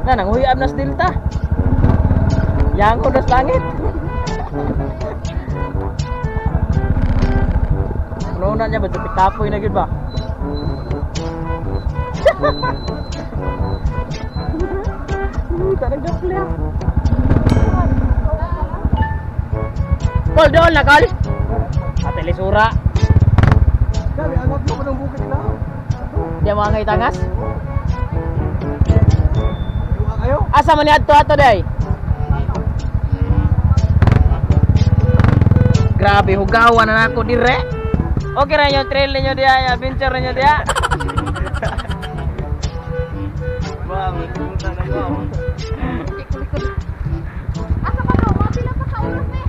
Na nang huyab nas Delta. Yang udas langit. Pununan niya ba tapoy na gid ba? Tarang gaple. Kol doon na kol. Ate Lisura. Dali anak mo ng bukid na. Dia mga ngay tangas. Ayo. Asa man ni adto day? Grabe hugawan na ako dire. Okay ra yung trail niyo dia, adventure niyo dia. Wow, punta na mo. Asa ka no? Mapila pa ka ulas eh.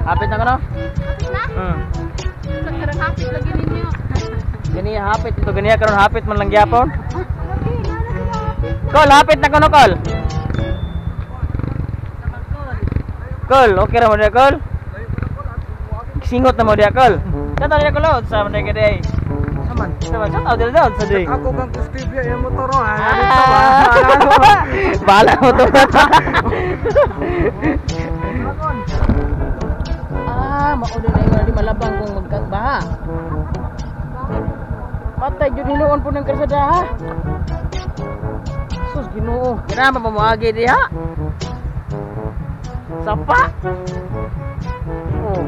Hapit na kono? Hapit na? Sa karang hapit lagi ninyo. Gani hapit ito gani karon hapit man lang gyapon. Kol hapit na kono kol. Kol, okay ra mo dia kol? Singot na mo dia kol. Kato dia kol sa man dia day. Saman. Sama sa dia daw sa day. Ako kang Stevia yung motor ha. Bala mo to. Maulo na yung di malabang kung magkagbaha. Patay jud hinuon po ng karsada ha. Sus Ginoo, kinama pamagi diha. Sapa. Oh.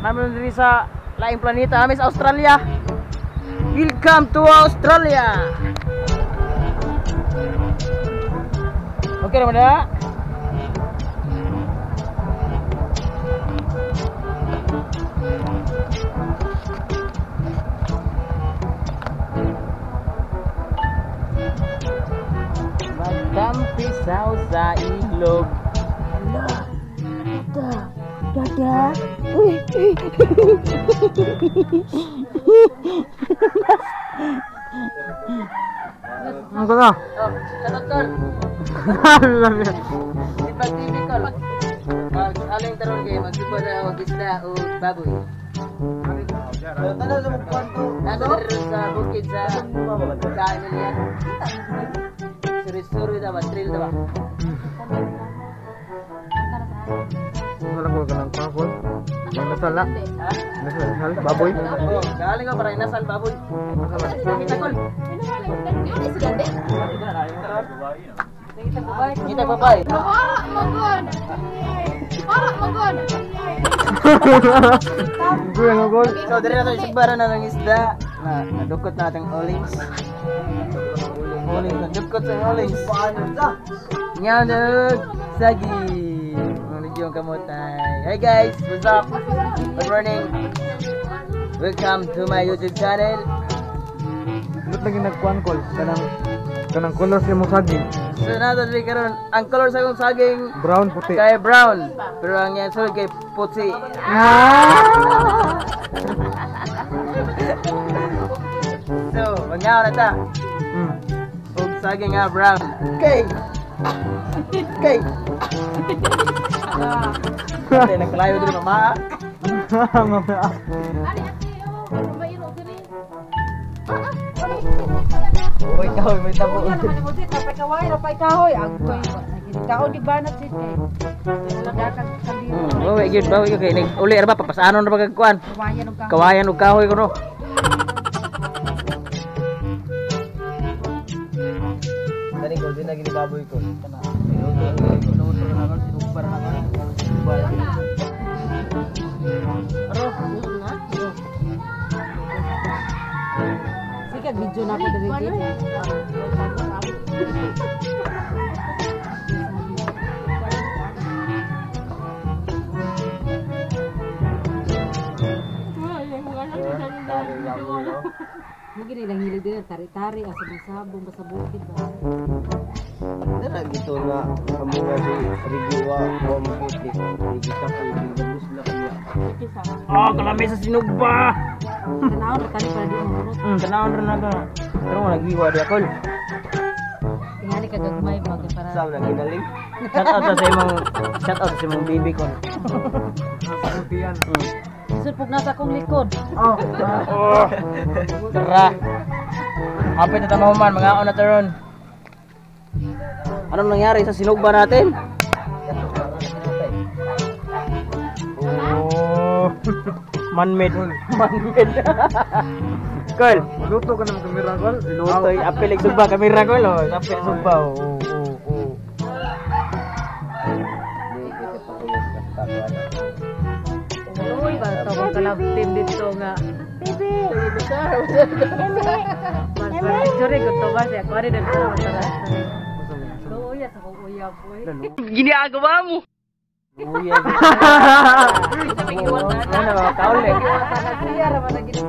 Namin diri sa laing planeta, amis Australia. Welcome to Australia. Okay naman na. Pisau sa ilog. Ala, Dada. Uy. Ang ko na. Oh, shoutout kol. Ipag-TV kol. Aling taron kay magsipo na og isda o baboy. Tanda sa kwanto. Nasa diri sa bukid sa Emilia. Suri-suri dapat trail dapat. Wala ko ka ng pakol. Nasal na. Ha? Nasal, baboy. Oh, galing ko para inasal baboy. Kita kol. Kita babay. Para magod. Para magod. Gue ngogol. So dari nato isbaran na ng isda na nadukot natin olings. Olings, nadukot sa olings. Nyadog sagi. Menuju kamutay. Hey guys, what's up? Good morning. Welcome to my YouTube channel. Ba't lagi nagkuhan kol? Kanang color siya mo saging. So nato diri karon ang color sa akong saging Brown, puti. kay brown, pero ang yan sulod kay puti. So, magyaw na ta. Og saging nga brown. Okay. Okay. Kaya nagkalayo dito mama. Ari ate, mamayro diri. Uy, kahoy may tabo. Bawi gyud kay ning uli ra ba papasanon ra ba kagkuan. Kawayan ug kahoy kuno. Dali ko din lagi ni baboy ko. Kana. Sige, video na ako dito. Mungkin nilang hilig din, tari-tari, asabong-sabong, basta bukid ba? Dala gitu nga kamu kasi rigiwa o maputi. Rigi ka po, rigi sila kanya. Oh, kalami sa sinugba. Tanaw na tali para di mahurot. Tanawon ra na ka. Pero wala giwa di akol. Tingali ka gagmay ba para Saan na ginaling? Shout out sa imong baby ko. Putian. sulpog na sa akong likod. Oh. Tara. Hapit na tamahuman, mga on na taron. Anong nangyari sa sinugba natin? Oh, man-made. Man-made. Kol, Luto ka naman kamera, Kol. luto apil sugba kamera ko lo, apil sugba. Oo. Uy, ba tawag ka lang team dito nga. Mas sorry ko to ba siya. Kuwari na ito. Luya sa kong uya po eh. Ginagawa mo. Luya. Ano ba kaul eh. Siya raman na gini.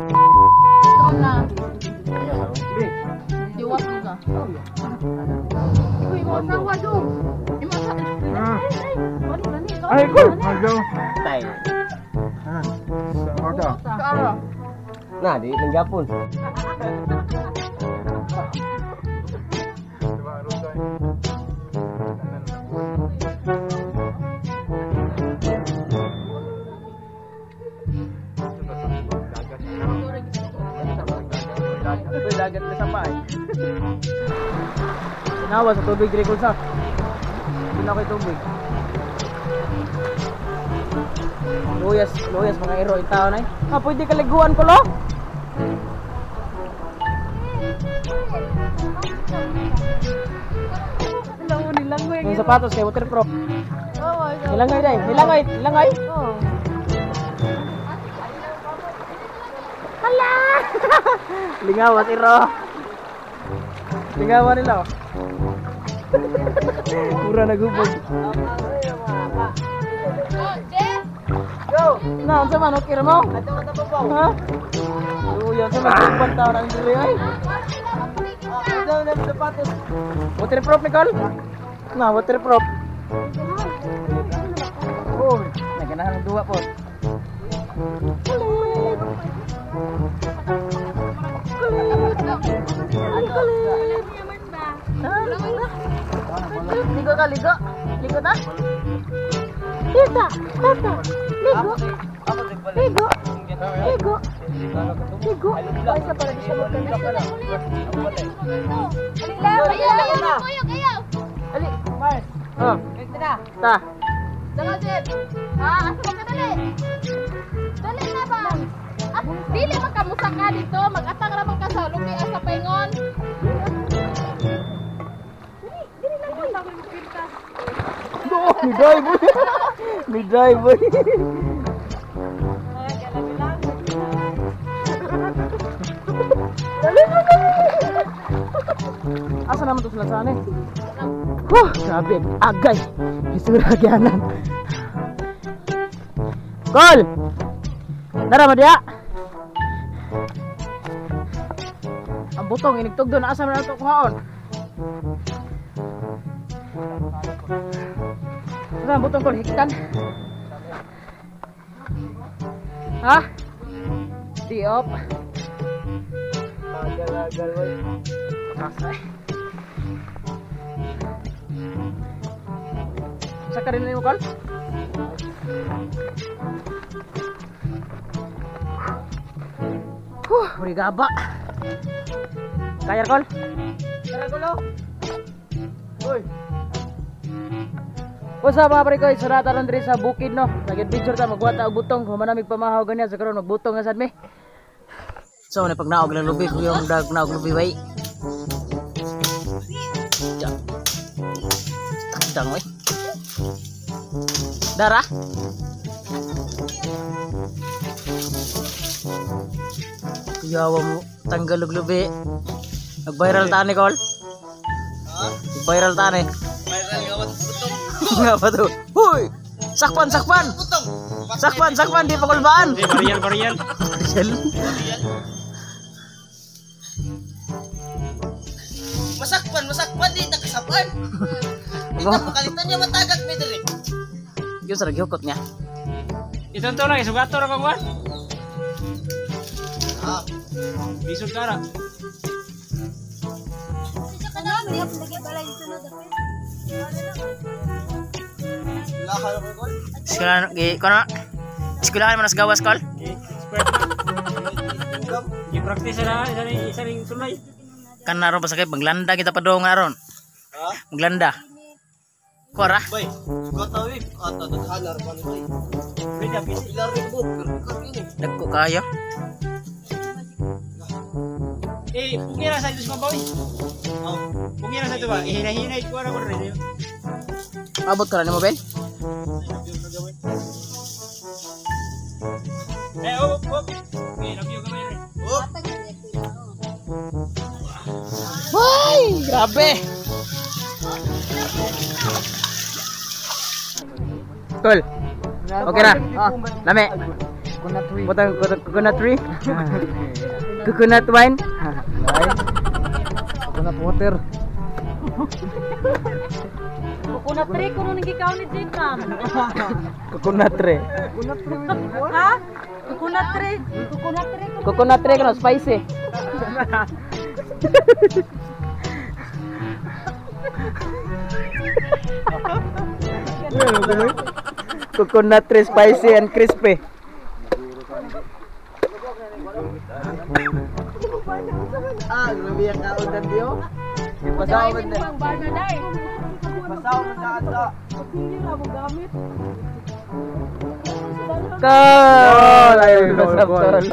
Diwat mo ka. Uy, mo asawa do. Imo asawa. Ay, Kol. Magaw. Tay. Sa order. Kaara. Nah, di ng Japon. Dagat na samay. Sinawa sa tubig dire ko sa. Sila ko'y tubig. Luyas mga iro in tao na eh. Pwede ka liguan ko lo? Yung sapatos kay waterproof. Hilangay day, hilangay. Hala! Lingawas iro. Lingawan nila. Mura nagubog. Go! Na, unsa man okay ra mo? Ha? Yan sa mga tao nang dili ay. Daw na sapatos. Waterproof Nicole? Na, waterproof. Oh, naganahan ng duwa po. Ligo ka, ligo. Ligo ta? Tita, tata. Ligo. Ligo. Ligo. Ligo. Ay, sa pala di siya magkana. Ayaw. Ali, Mars. Oh. Ta. Dala, Jet. Asa ka dali? Dali na ba? Dili makamusa ka dito. Mag-atang ramang ka sa lupi sa paingon. Dili lang mo. May drive. Asa naman to sila sana eh? Grabe, agay. Isura kyanan. Kol! Dara mo diya? Ang butong, inigtog doon. Asa mo na ito kuhaon? Asa ang butong, Kol? Hikitan? Ha? Diop? Agal-agal, boy. Pasay. Sa ka rin mo, Kol? Uri gaba. Kaya, Kol? Tara, Kolo. Uy. What's up mga pare ko? Surata ron diri sa bukid no. Nag-adventure ta magwata og butong, humanamig pamahaw ganyan sa karon magbutong nga sad mi. So na pag naog lang lubi ko yung dag naog lubi way. Takdang way. Dara. Kuyawa mo tanggal og lubi. Nag-viral ta ni Kol. Nag-viral ta ni. Nga ba to? Huy! Sakpan! Sakpan! Di pa kulbaan! Barial! Masakpan! Di nakasapan! Di na makalitan niya matagat may diri. Yung sarag hukot niya. Ito to lang, isugato ra kong wan. Bisog ka ra. Sekolahan mo nas gawas, Kol? I-practice na, isa ring sulay. Kan naron pa sakit maglanda kita pa do nga ron. Maglanda. Kora. Bay, suka tahu atau halar pa ni bay. Beda pisi. Ilar ni bo, pero ini. Dagko kayo. Pungira sa ito sa mabawi. Oh, pungira sa ito ba? Hinahinay ko na ko rin. Abot ka na mo, Ben? Op. Review kami rin. Ay, grabe. Cool. Okay na. Lami. Coconut tree. Coconut wine. Coconut water. Coconut tree kuno nang gikaw ni Jim. Coconut tree. Ha? Coconut tree. Coconut tree. Coconut tree kana spicy. Coconut tree spicy and crispy. Grabe ang kaon dan dio. Pasaw din ang barna dai. Pasaw na ata. Tol, ayo tol.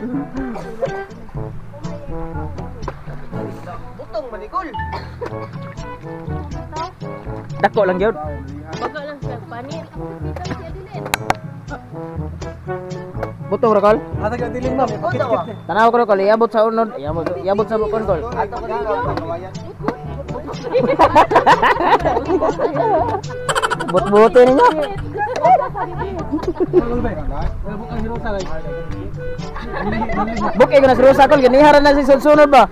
Utong manikol. Dako lang gyud. Baga lang siya panit. Kita siya dilin. Butong ra kol. Ata ka dilim na, pakit kit. Tanaw ko kol, iabot sa unod, iabot sa bukon kol. Ato ka dito, kawayan. But-buto ninyo. Bukay ko na si Rosa kol, ganiharan na si sunod ba?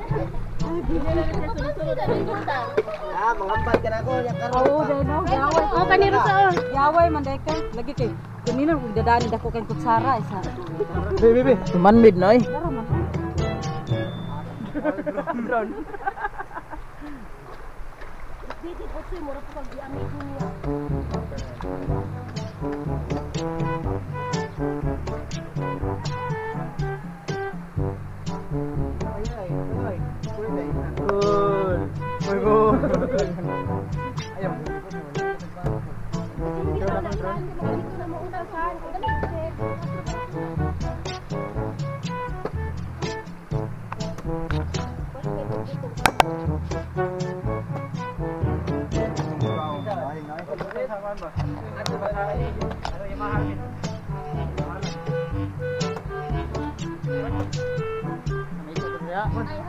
Mangambal ka na ko, nya karon. Oo, dai no. Yaway. Oh, kaniro sa Yaway man dai ka. Lagi kay kanina kung dadani dako kay kutsara isa. Be. Tumanmid na eh. Dara man. Dito po si mura po pag diami ko niya. Cool. Ay,